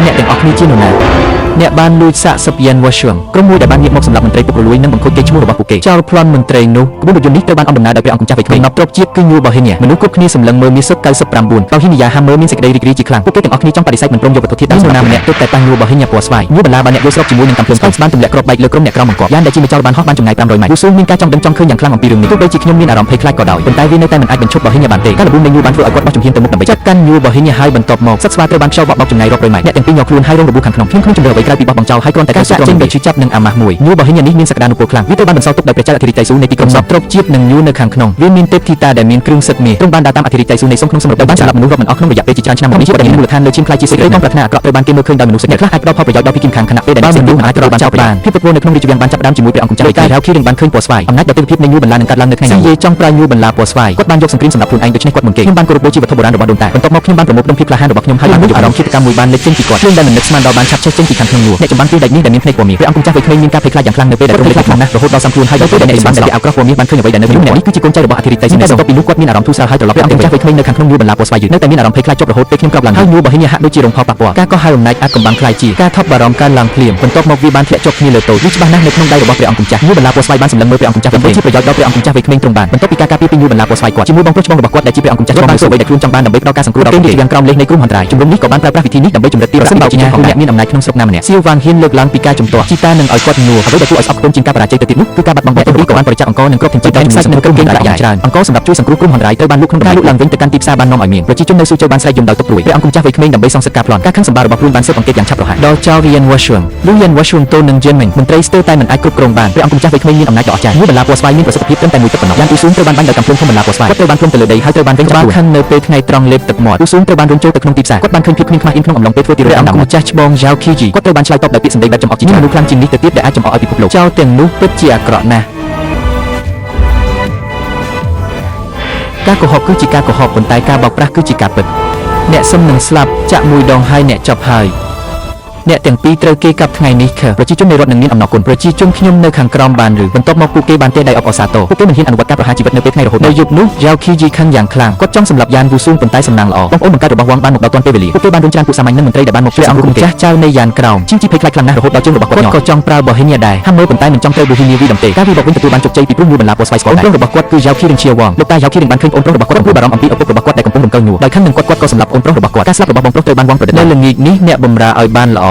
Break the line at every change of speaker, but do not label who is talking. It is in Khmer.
អ្នកទាំងអស់គ្នាជានរណាអ្នកបានលួចសាកសឹកយ៉ានវ៉ាស៊ុងក្រុមមួយដែលបានងាកមកសម្រាប់មន្ត្រីពុករលួយនិងបង្ខូចកេរ្តិ៍ឈ្មោះរបស់ពួកគេចោលប្លន់មន្ត្រីនោះក្បួនរថយន្តនេះត្រូវបានអំដំណើរដោយព្រះអង្គម្ចាស់វ័យក្មេង10ទ្រព្យជាតិគឺញូបូហេនីមនុស្សគ្រប់គ្នាសម្លឹងមើលមានសុទ្ធ99បោហេនីយ៉ាហាមើមានសេចក្តីរីករាយជាខ្លាំងពួកគេទាំងអស់គ្នាចង់បដិសេធមិនព្រមយកវត្ថុធាតុដើមណាម្នាក់ទើបតែប៉ះញូបូហេនីយ៉ាពណ៌ស្វាយញូបន្លាបានអ្នកយល់ស្របជាមួយនឹងកាំភ្លើងស្បានទម្លាក់គ្រាប់បែកលើក្រុមអ្នកក្រមបង្គាប់យ៉ានដែលជាម្ចាស់បានហោះបានចម្ងាយ500ម៉ែត្រយូស៊ូមានការចង់ដឹងចង់ឃើញយ៉ាងខ្លាំងអំពីរឿងនេះទោះបីជាខ្ញុំមានអារម្មណ៍ភ័យខ្លាចក៏ដោយប៉ុន្តែវានៅតែមិនអាចបញ្ឈប់បូហេនីយ៉ាបានទេការល្បួងនៃញូបានធ្វើឲ្យគាត់បោះជំហានទៅមុខដើម្បីចាប់កាន់ញូបូហេនីយ៉ាហើយបន្ទាប់មកសត្វស្វាត្រូវបានខ្យល់បក់បោកចម្ងាយរាប់រយម៉ែត្រអ្នកទាំងពីរញ័រខ្លួនហើយរងរបួសខាងក្នុងខ្ញុំគ្មានជំរឿអ្វីក្រៅពីបោះបង់ចោលហើយគ្រាន់តែការចាក់ចេញដោយឈឺចាប់និងអាម៉ាស់មួយញូបូហេនីយ៉ានេះមានសក្តានុពលខ្លាំងវាត្រូវបានបន្សល់ទុកដោយព្រះចៅអធិរាជតៃស៊ូនៃទីក្រុងសពទ្រព្យជាតិនិងញូនៅខាងក្នុងវាមានទេពធីតាដែលមានគ្រឿងសិតមាសទ្រង់បានដើរតាមអធិរាជតៃស៊ូនៃសុំក្នុងសមរភូមិបានសម្លាប់មនុស្សរាប់មិនអស់ក្នុងរយៈពេលជាច្រើនឆ្នាំមកនេះជាបដិញ្ញាមូលដ្ឋានលើឈាមខ្លាយជាសេចក្តីកំប្រាថ្នាអាក្រក់ត្រូវបានគេមើលឃើញដោយមនុស្សអ្នកខ្លះអាចផ្ដល់ផលប្រយោជន៍ដល់ពីគីមខាងខណៈពេលដែលមនុស្សមិនអាចត្រូវបានចោលបានភាពពុតវនៅក្នុងរាជវាំងបានចាប់ផ្ដើមជាមួយព្រះអង្គម្ចាស់កាយហៅគីនឹងបានឃើញពណ៌ស្វាយអំណាចដ៏ទេវភាពនៃញូបន្លានឹងកាត់ឡើងនៅថ្ងៃនេះចង់ប្រើញូបន្លាពណ៌ស្វាយគាត់បានយកសង្គ្រាមសម្រាប់ខ្លួនឯងដូច្នេះគាត់មិនគេខ្ញុំបានគោរពបូជាវត្ថុបុរាណរបស់ដូនតាបន្ទាប់មកខ្ញុំបានប្រមូលផ្ដុំភាពក្លាហានរបស់ខ្ញុំហើយបានយកអារម្មណ៍ឃាតកម្មមួយបានលេចចេញពីគាត់ខ្ញុំដែលមិននឹកស្មានដល់បានឆាប់ចេះចេញពីខាងក្នុងញូអ្នកចម្បាំងពីដាច់នេះដែលមានភ្នែកពណ៌មាសព្រះអង្គម្ចាស់វ័យក្មេងមានការភ័យខ្លាចយ៉ាងខ្លាំងនៅពេលដែលទ្រង់លេចខ្លាំងណាស់រហូតដល់សំខ្លួនហើយដល់ពេលដែលអ្នកចម្បាំងដែលអាក្រក់ពណ៌មាសបានឃើញអ្វីដែលនៅក្នុងនេះគឺជាកូនចៅរបស់អធិរាជតៃស៊ូបន្ទាប់ពីនោះគាត់មានអារម្មណ៍ធូរស្រាលហើយត្រឡប់ព្រះអង្គម្ចាស់វ័យក្មេងនៅខាងក្នុងញូបន្លាពណ៌ស្វាយយឺតនៅតែមានអារម្មណ៍ភ័យខ្លាចជាប់រហូតពេលខ្ញុំក្រោកឡើងហើយញូបូហេនីយ៉ាហាក់ដូចជារងផលប៉ះពាល់ការកោះហៅអំណាចអាចកំបាំងខ្លាយជាការថប់បារម្ភកើនឡើងភ្លាមបន្ទាប់មកវាបានធ្លាក់ចុះគ្នាលើតូចវាច្បាស់ណាស់នៅក្នុងដៃរបស់ព្រះអង្គម្ចាស់ញូបន្លាពណ៌ស្វាយបានសម្លឹងមើលព្រះអង្គម្ចាស់ដើម្បីជាប្រយោជន៍ដល់ព្រះអង្គម្ចាស់វ័យក្មេងទ្រង់បានបន្ទាប់ពីការការពារពីញូបន្លាពណ៌ស្វាយគាត់ជាមួយបងប្រុសច្បងរបស់គាត់ដែលជាព្រះអង្គម្ចាស់បានធ្វើអ្វីដែលខ្លួនចង់បានដើម្បីផ្ដល់ការសង្គ្រោះដល់គេយ៉ាងក្រោមលេខនៃគ្រោះមហន្តរាយជំរំនេះក៏បានប្រើប្រាស់វិធីនេះដើម្បីចម្រិតទីប្រសិនបើជាអ្នកមានអំណាចក្នុងស្រុកណាម្នាក់សៀវវ៉ាងហ៊ានលើកឡើងពីការជំទាស់ជីតានឹងឲ្យគាត់នួអ្វីដែលគួរឲ្យស្អប់ខ្ពើមជាងការបរាជ័យទៅទៀតនោះគឺការបាត់បង់បទរីក៏បានបរិច្ចាគអង្គនិងគ្រាប់ទាំងជាតិដែលខ្សាច់នៅក្រុមគេងដាក់យ៉ាងច្រើនអង្គសម្រាប់ជួយសង្គ្រោះគ្រោះមហន្តរាយត្រូវបានលុកក្នុងការលុកឡើងវិញទៅកាន់ទីផ្សារបាននាំឲ្យមានប្រជាជននៅស៊ូជើបានស្រែកយំដោយទុកព្រួយព្រះអង្គម្ចាស់វ័យក្មេងដើម្បីសងសឹកការប្លន់ការខឹងសម្បាររបស់ខ្លួនបានស៊ើបអង្កេតយ៉ាងឆាប់រហ័សដល់ចៅរៀនវ៉ាស៊ុងលុយយ៉ានវ៉ាស៊ុងតូននិងဂျេនមិញមន្ត្រីស្ទើរតែមិនអាចគ្រប់គ្រងបានព្រះអង្គម្ចាស់វ័យក្មេងមានអំណាចដ៏អស្ចារ្យញូបន្លាពណ៌ស្វាយមានប្រសិទ្ធភាពត្រឹមតែមួយទឹកប៉ុណ្ណោះយ៉ាងឧស៊ូមត្រូវបានបាញ់ដោយកាំភ្លើងធំបន្លាពណ៌ស្វាយគាត់ត្រូវបានផ្លុំទៅលើដីហើយត្រូវបានវិញច្បាស់ខឹងនៅពេលថ្ងៃត្រង់លេបទឹកមាត់ឧស៊ូមត្រូវបានរុញចូលទៅក្នុងទីផ្សារគាត់បានឃើញភាពគ្មានខ្មាស់អ៊ីនក្នុងអំឡុងពេលធ្វើទីរត់អង្គម្ចាស់ច្បងយ៉ាវខីជីគាត់ត្រូវបានឆ្លើយតបដោយពាក្យសម្ដីបែបចំអកជាមនុស្សខ្លាំងជាងនេះទៅទៀតដែលអាចចំអកឲ្យពិភពលោកចៅទាំងនោះពិតជាអាក្រក់ណាស់ការកុហកគឺជាការកុហកប៉ុន្តែការបោកប្រាស់គឺជាការពិតអ្នកសឹមនឹងស្លាប់ចាក់មួយដងហើយអ្នកចប់ហើយអ្នកទាំងពីរត្រូវគេកាប់ថ្ងៃនេះប្រជាជននៃរដ្ឋនឹងមានអំណរគុណប្រជាជនខ្ញុំនៅខាងក្រោមបានឬបន្ទាប់មកពួកគេបានទេដៃអបអសាទរពួកគេមិនហ៊ានអនុវត្តការប្រហារជីវិតនៅពេលថ្ងៃរហូតនៅយប់នោះយ៉ាវខីជីខឹងយ៉ាងខ្លាំងគាត់ចង់សម្លាប់យ៉ានវ៉ូស៊ូងប៉ុន្តែសំណាងល្អបងប្អូនបង្កើតរបស់វ៉ាងបានមកដល់ទាន់ពេលវេលាពួកគេបានរុញច្រានពួកសាមញ្ញនិងមន្ត្រីដែលបានមកជួយអង្គម្ចាស់ចៅនៃយ៉ានក្រោមជីជីភ័យខ្លាចខ្លាំងណាស់រហូតដល់ជើងរបស់គាត់ក៏ចង់ប្រើបូហេនីយ៉ាដែរហាមើប៉ុន្តែមិនចង់ត្រូវបូហេនីយ៉ាវីដំទេការវិបត្តិវិញទទួលបានជោគជ័យពីព្រោះញូបន្លាពណ៌ស្វាយស្ករដែររបស់គាត់គឺយ៉ាវខីនិងឈៀវ៉ងលោកតាយ៉ាវខីនឹងបានឃើញអូនប្រុសរបស់គាត់ព្រួយបារម្ភអំពីឪពុករបស់គាត់ដែលកំពុងរំកិលញូដោយខឹងនឹងគាត់ក៏សម្លាប់អូនប្រុសរបស់គាត់ការស្លាប់របស់បងប្រុសត្រូវបានវ៉ាងប្រឌិតនៅល្ងាចនេះអ្នកបម្រើឲ្យបានល្អ